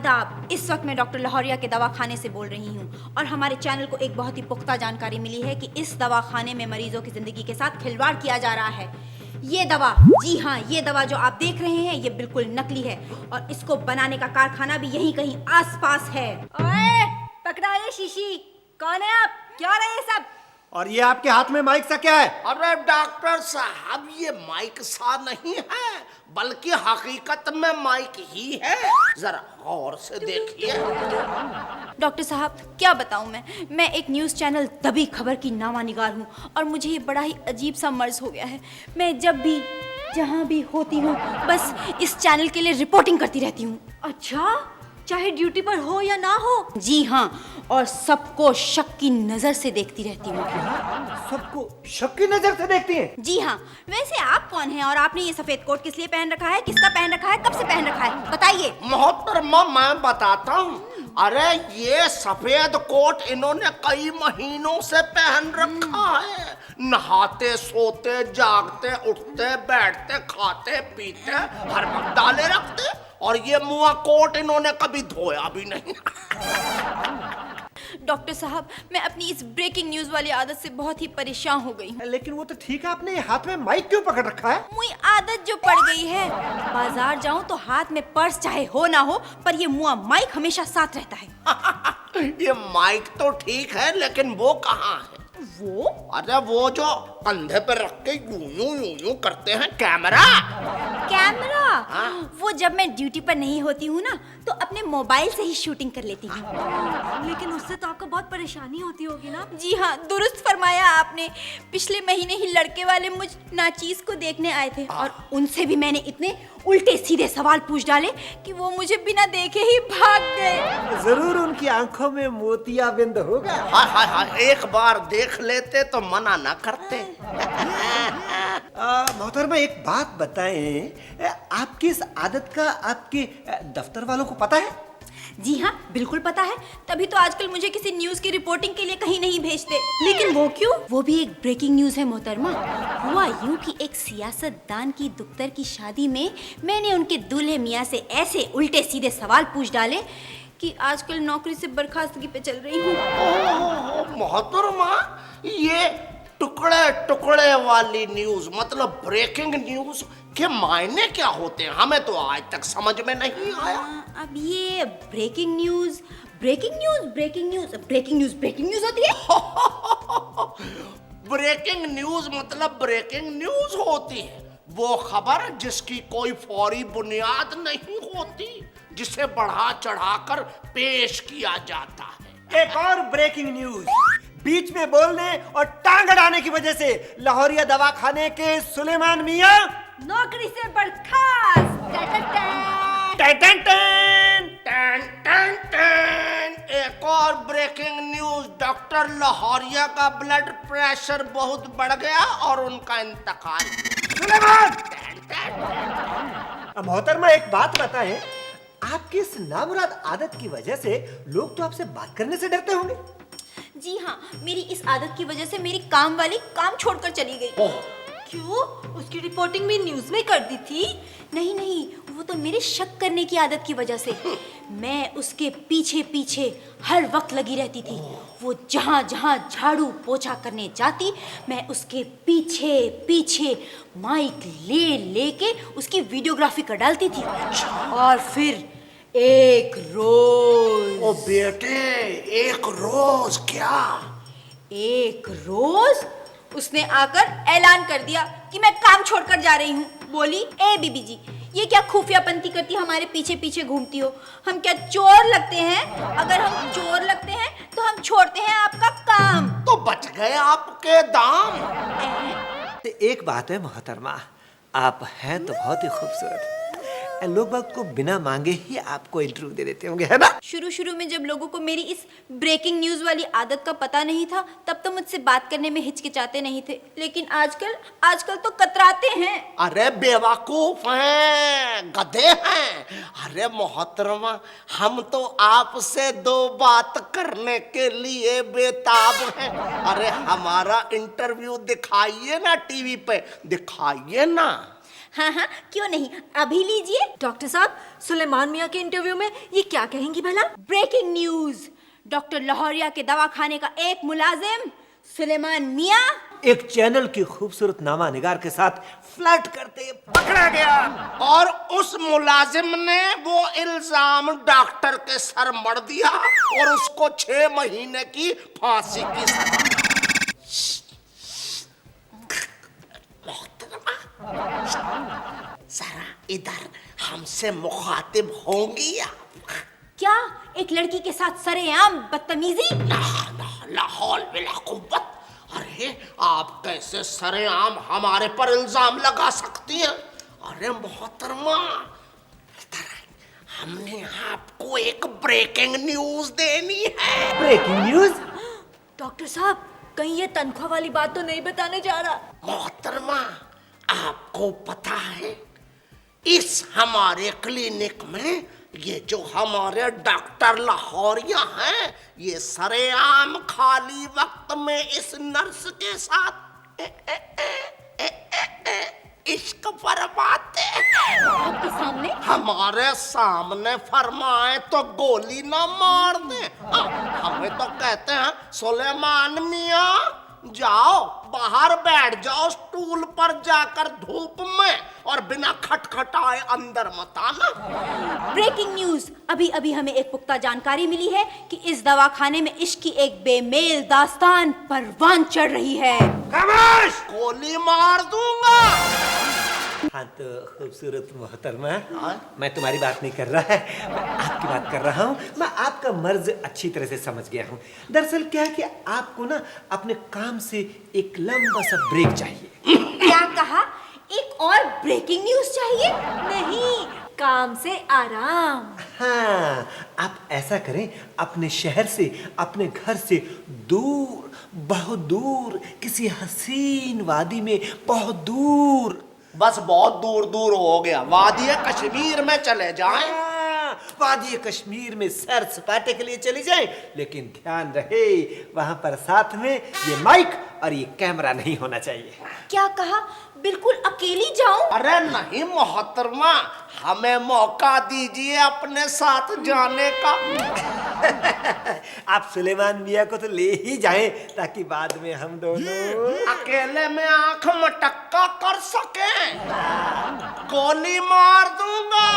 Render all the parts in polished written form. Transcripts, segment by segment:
आदाब। इस वक्त मैं डॉक्टर लाहौरिया के दवाखाने से बोल रही हूँ और हमारे चैनल को एक बहुत ही पुख्ता जानकारी मिली है कि इस दवाखाने में मरीजों की जिंदगी के साथ खिलवाड़ किया जा रहा है। ये दवा, जी हाँ, ये दवा जो आप देख रहे हैं ये बिल्कुल नकली है और इसको बनाने का कारखाना भी यहीं कहीं आसपास है। ओए, पकड़ा ये शीशी। कौन है आप? क्या हो रहा है ये सब? और ये आपके हाथ में माइक सा क्या है? अरे डॉक्टर साहब, ये माइक सा नहीं है बल्कि हकीकत में माइक ही है। जरा गौर से देखिए। डॉक्टर साहब, क्या बताऊं मैं एक न्यूज़ चैनल तभी खबर की नामानिगार हूँ और मुझे ये बड़ा ही अजीब सा मर्ज हो गया है। मैं जब भी जहाँ भी होती हूँ बस इस चैनल के लिए रिपोर्टिंग करती रहती हूँ। अच्छा, चाहे ड्यूटी पर हो या ना हो? जी हाँ, और सबको शक की नजर से देखती रहती हूँ। सबको शक की नजर से देखती हैं? जी हाँ। वैसे आप कौन हैं और आपने ये सफेद कोट किस लिए पहन रखा है? किसका पहन रखा है? कब से पहन रखा है? बताइए। मोहतरमा, मैं बताता हूँ। अरे ये सफेद कोट इन्होंने कई महीनों से पहन रखा है। नहाते, सोते, जागते, उठते, बैठते, खाते, पीते हर वक्त डाले रखते, और ये मुआ कोट इन्होंने कभी धोया भी नहीं। डॉक्टर साहब, मैं अपनी इस ब्रेकिंग न्यूज वाली आदत से बहुत ही परेशान हो गई हूँ। लेकिन वो तो ठीक है, आपने हाथ में माइक क्यों पकड़ रखा है? मुई आदत जो पड़ गई है। बाजार जाऊं तो हाथ में पर्स चाहे हो ना हो, पर ये मुआ माइक हमेशा साथ रहता है। ये माइक तो ठीक है, लेकिन वो कहाँ है? वो? अरे वो जो कंधे पे रख के यूं करते हैं, कैमरा। कैमरा? हाँ? वो जब मैं ड्यूटी पर नहीं होती हूँ ना तो अपने मोबाइल से ही शूटिंग कर लेती हूँ। लेकिन उससे तो आपको बहुत परेशानी होती होगी ना? जी हाँ, दुरुस्त फरमाया आपने। पिछले महीने ही लड़के वाले मुझ नाचीज को देखने आए थे और उनसे भी मैंने इतने उल्टे सीधे सवाल पूछ डाले कि वो मुझे बिना देखे ही भाग गए। जरूर उनकी आंखों में मोतियाबिंद होगा। हाय हाय हाय, एक बार देख लेते तो मना ना करते। मोहतरमा, एक बात बताएं, आपकी इस आदत का आपके दफ्तर वालों को पता है? जी हाँ, बिल्कुल पता है। तभी तो आजकल मुझे किसी न्यूज की रिपोर्टिंग के लिए कहीं नहीं भेजते। लेकिन वो क्यों? वो भी एक ब्रेकिंग न्यूज है मोहतरमा। हुआ यूं कि एक सियासतदान की दुख्तर की शादी में मैंने उनके दूल्हे मियाँ से ऐसे उल्टे सीधे सवाल पूछ डाले कि आजकल नौकरी से बर्खास्तगी पे चल रही हूँ। मोहतरमा, ये टुकड़े टुकड़े वाली न्यूज मतलब ब्रेकिंग न्यूज के मायने क्या होते हैं? हमें तो आज तक समझ में नहीं आया। अब ये ब्रेकिंग न्यूज होती है। ब्रेकिंग न्यूज मतलब ब्रेकिंग न्यूज होती है वो खबर जिसकी कोई फौरी बुनियाद नहीं होती, जिसे बढ़ा चढ़ाकर पेश किया जाता है। एक और ब्रेकिंग न्यूज। बीच में बोलने और टांग अड़ाने की वजह से लाहौरिया दवाखाने के सुलेमान मियां नौकरी से बर्खास्त। टन टन टन। टन टन टन। एक और ब्रेकिंग न्यूज, डॉक्टर लाहौरिया का ब्लड प्रेशर बहुत बढ़ गया और उनका इंतकाल। सुलेमान! टन टन टन। मोहतरमा, एक बात बताएं, आपकी इस नामुराद आदत की वजह से लोग तो आपसे बात करने से डरते होंगे। जी हाँ, मेरी इस आदत की वजह से मेरी काम वाली काम छोड़कर चली गई। क्यों? उसकी रिपोर्टिंग भी न्यूज में कर दी थी? नहीं, वो तो मेरे शक करने की आदत की वजह से। मैं उसके पीछे पीछे हर वक्त लगी रहती थी। वो जहाँ जहाँ झाड़ू पोछा करने जाती, मैं उसके पीछे पीछे माइक लेके उसकी वीडियोग्राफी कर डालती थी। और फिर एक रोज, ओ बेटे, एक रोज क्या? एक रोज उसने आकर ऐलान कर दिया कि मैं काम छोड़कर जा रही हूँ। बोली, ए बीबी जी, ये क्या खुफियापंती करती हमारे पीछे पीछे घूमती हो? हम क्या चोर लगते हैं? अगर हम चोर लगते हैं तो हम छोड़ते हैं आपका काम। तो बच गए आपके दाम। एक बात है मोहतरमा, आप हैं तो बहुत ही खूबसूरत। लोग बाग को बिना मांगे ही आपको इंटरव्यू दे देते होंगे, है ना? शुरू में जब लोगों को मेरी इस ब्रेकिंग न्यूज वाली आदत का पता नहीं था तब तो मुझसे बात करने में हिचकिचाते नहीं थे, लेकिन आजकल तो कतराते हैं। अरे बेवकूफ हैं, गधे हैं। अरे मोहतरमा, हम तो आपसे दो बात करने के लिए बेताब हैं। अरे हमारा इंटरव्यू दिखाइए ना, टीवी पे दिखाइए ना। हाँ हाँ, क्यों नहीं, अभी लीजिए। डॉक्टर साहब, सुलेमान मियाँ के इंटरव्यू में ये क्या कहेंगी भला? ब्रेकिंग न्यूज, डॉक्टर लाहौरिया के दवाखाने का एक मुलाजिम सुलेमान मियाँ एक चैनल की खूबसूरत नामा निगार के साथ फ्लर्ट करते पकड़ा गया। और उस मुलाजिम ने वो इल्जाम डॉक्टर के सर मढ़ दिया और उसको 6 महीने की फांसी की सजा। जरा इधर हमसे मुखातिब होंगी आप? क्या एक लड़की के साथ सरेआम बदतमीजी? लाहौल बिला कुव्वत। अरे आप कैसे सरेआम हमारे पर इल्जाम लगा सकती हैं? अरे मोहतरमा, हमने आपको एक ब्रेकिंग न्यूज देनी है। Breaking news? डॉक्टर साहब, कहीं ये तनख्वाह वाली बात तो नहीं बताने जा रहा? मोहतरमा, आपको पता है इस हमारे क्लिनिक में ये जो हमारे डॉक्टर लाहौरिया हैं, ये सरेआम खाली वक्त में इस नर्स के साथ इश्क फरमाते हैं। आपके सामने? हमारे सामने फरमाए तो गोली ना मार दे। हमें तो कहते हैं सुलेमान मियाँ जाओ बाहर बैठ जाओ स्टूल पर जाकर धूप में, और बिना खटखटाए अंदर मत आना। ब्रेकिंग न्यूज, अभी अभी हमें एक पुख्ता जानकारी मिली है कि इस दवाखाने में इश्क की एक बेमेल दास्तान परवान चढ़ रही है। खामोश! गोली मार दूंगा। हाँ तो खूबसूरत मोहतरमा, मैं तुम्हारी बात नहीं कर रहा है, मैं आपकी बात कर रहा हूँ। मैं आपका मर्ज अच्छी तरह से समझ गया हूँ। दरअसल क्या है कि आपको ना अपने काम से एक लंबा सा ब्रेक चाहिए। क्या कहा? एक और ब्रेकिंग न्यूज चाहिए? नहीं, काम से आराम। हाँ, आप ऐसा करें, अपने शहर से, अपने घर से दूर, बहुत दूर, किसी हसीन वादी में बहुत दूर, बस बहुत दूर दूर हो गया, वादी कश्मीर में चले जाएं। वादी कश्मीर में सैर सपाटे के लिए चली जाए, लेकिन ध्यान रहे वहां पर साथ में ये माइक और ये कैमरा नहीं होना चाहिए। क्या कहा? बिल्कुल अकेली जाऊं? अरे नहीं मोहतरमा, हमें मौका दीजिए अपने साथ जाने का। आप सुलेमान मियाँ को तो ले ही जाएं, ताकि बाद में हम दोनों अकेले में आंख मटक्का कर सकें। गोली मार दूंगा।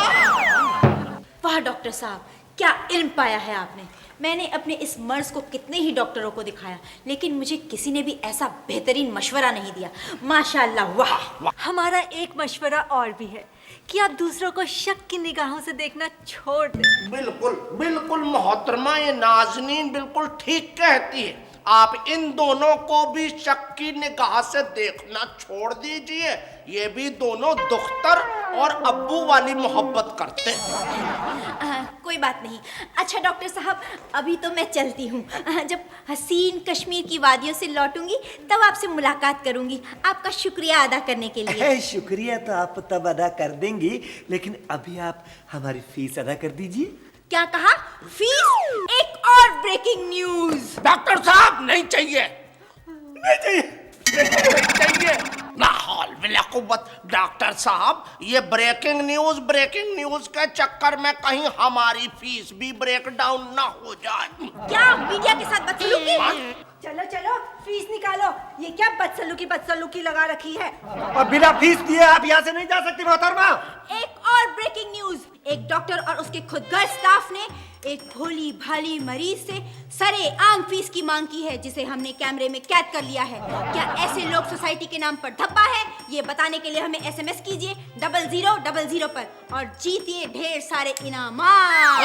वाह डॉक्टर साहब, क्या इल्म पाया है आपने। मैंने अपने इस मर्ज को कितने ही डॉक्टरों को दिखाया, लेकिन मुझे किसी ने भी ऐसा बेहतरीन मशवरा नहीं दिया। माशाल्लाह, वाह। हमारा एक मशवरा और भी है कि आप दूसरों को शक की निगाहों से देखना छोड़ दें। बिल्कुल बिल्कुल मोहतरमा, ये नाज़नीन बिल्कुल ठीक कहती है। आप इन दोनों को भी शक की निगाह से देखना छोड़ दीजिए। ये भी दोनों दुख्तर और अब्बू वाली मोहब्बत करते हैं। कोई बात नहीं। अच्छा डॉक्टर साहब, अभी तो मैं चलती हूँ। जब हसीन कश्मीर की वादियों से लौटूंगी तब आपसे मुलाकात करूंगी, आपका शुक्रिया अदा करने के लिए। शुक्रिया तो आप तब अदा कर देंगी, लेकिन अभी आप हमारी फीस अदा कर दीजिए। क्या कहा? फीस? एक और ब्रेकिंग न्यूज। डॉक्टर साहब नहीं चाहिए, नहीं चाहिए, नहीं चाहिए। लाहौल बिला कुव्वत। डॉक्टर साहब, ये ब्रेकिंग न्यूज के चक्कर में कहीं हमारी फीस भी ब्रेक डाउन ना हो जाए। क्या मीडिया के साथ बदसलूकी? चलो चलो, फीस निकालो। ये क्या बदसलूकी लगा रखी है? और बिना फीस दिए आप यहाँ से नहीं जा सकती मोहतरमा। एक और ब्रेकिंग न्यूज। एक डॉक्टर और उसके खुदगर्ज स्टाफ ने एक भोली भाली मरीज से सरेआम फीस की मांग की है, जिसे हमने कैमरे में कैद कर लिया है। क्या ऐसे लोग सोसाइटी के नाम पर धब्बा है? ये बताने के लिए हमें SMS कीजिए 0000 पर और जीतिए ढेर सारे इनामात।